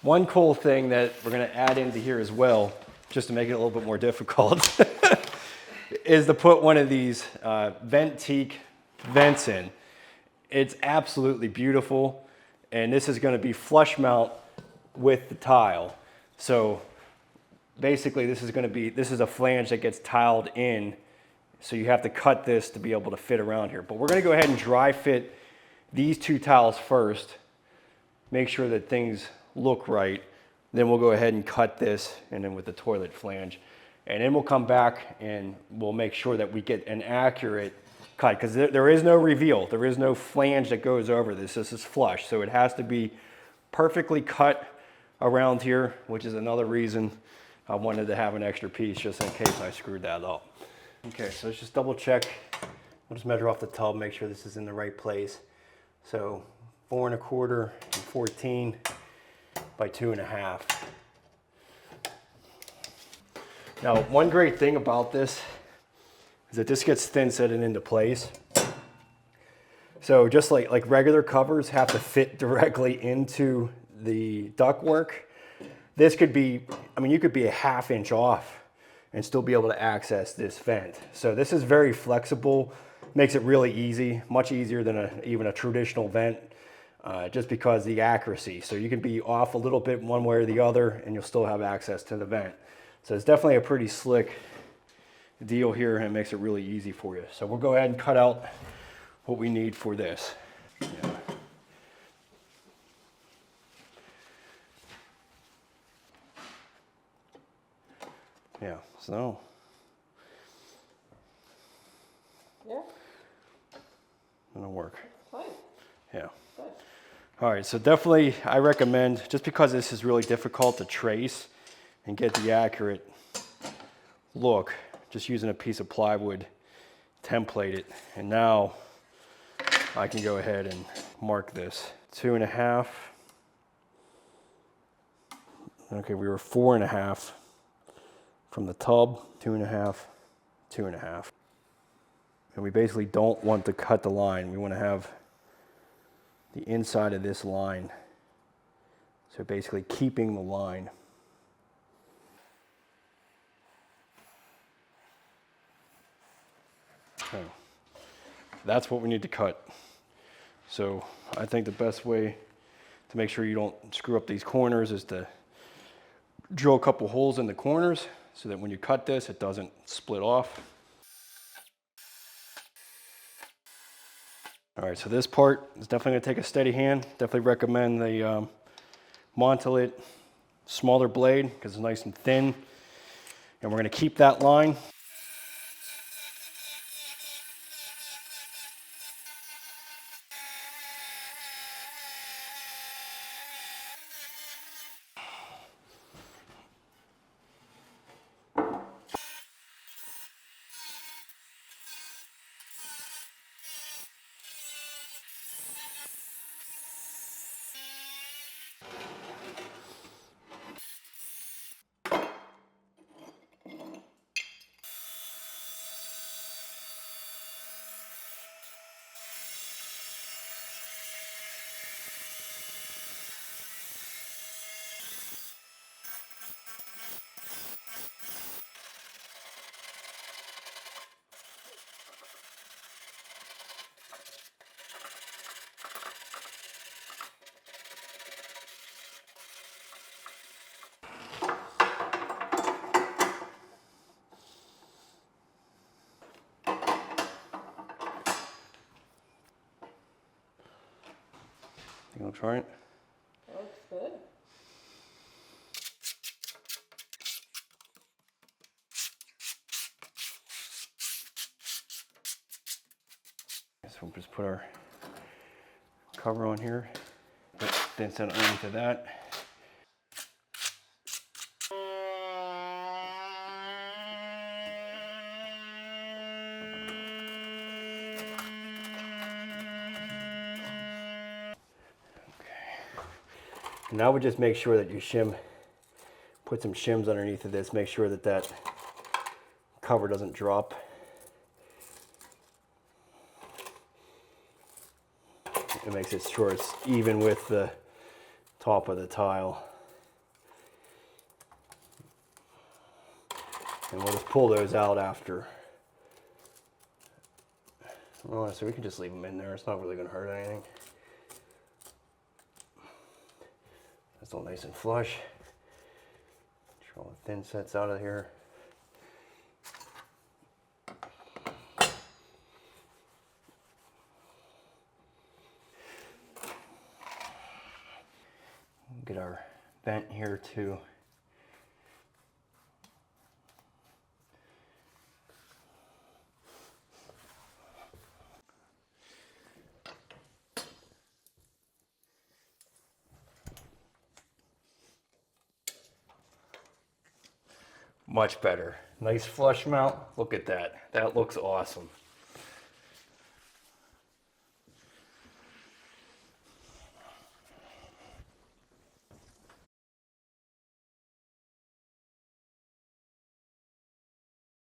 One cool thing that we're gonna add into here as well, just to make it a little bit more difficult, is to put one of these Ventique vents in. It's absolutely beautiful, and this is gonna be flush mount with the tile. So basically this is a flange that gets tiled in, so you have to cut this to be able to fit around here. But we're gonna go ahead and dry fit these two tiles first, make sure that things look right. Then we'll go ahead and cut this, and then with the toilet flange. And then we'll come back and we'll make sure that we get an accurate cut, because there is no reveal. There is no flange that goes over this. This is flush, so it has to be perfectly cut around here, which is another reason I wanted to have an extra piece just in case I screwed that up. Okay, so let's just double check. We'll just measure off the tub, make sure this is in the right place. So 4 1/4 and 14 by 2 1/2. Now, one great thing about this is that this gets thin setting into place. So just like regular covers have to fit directly into the ductwork, this could be, I mean, you could be a 1/2 inch off and still be able to access this vent. So this is very flexible, makes it really easy, much easier than even a traditional vent, just because the accuracy. So you can be off a little bit one way or the other and you'll still have access to the vent. So it's definitely a pretty slick deal here, and it makes it really easy for you. So we'll go ahead and cut out what we need for this. Yeah. Yeah, so. Yeah. It'll work. Fine. Yeah. Good. All right, so definitely I recommend, just because this is really difficult to trace and get the accurate look, just using a piece of plywood, template it. And now I can go ahead and mark this. 2 1/2. Okay, we were 4 1/2 from the tub, 2 1/2, 2 1/2. And we basically don't want to cut the line. We want to have the inside of this line. So basically keeping the line. Okay. That's what we need to cut. So I think the best way to make sure you don't screw up these corners is to drill a couple holes in the corners so that when you cut this, it doesn't split off. All right, so this part is definitely gonna take a steady hand. Definitely recommend the Montolit smaller blade because it's nice and thin. And we're gonna keep that line. You want to try it? Looks good. So we'll just put our cover on here, then set underneath of that. And now we just make sure that you put some shims underneath of this, make sure that that cover doesn't drop. It makes it sure it's even with the top of the tile. And we'll just pull those out after. Well, so we can just leave them in there. It's not really going to hurt anything. That's all nice and flush. Make sure all the thin sets out of here. Get our vent here too. Much better. Nice flush mount. Look at that. That looks awesome.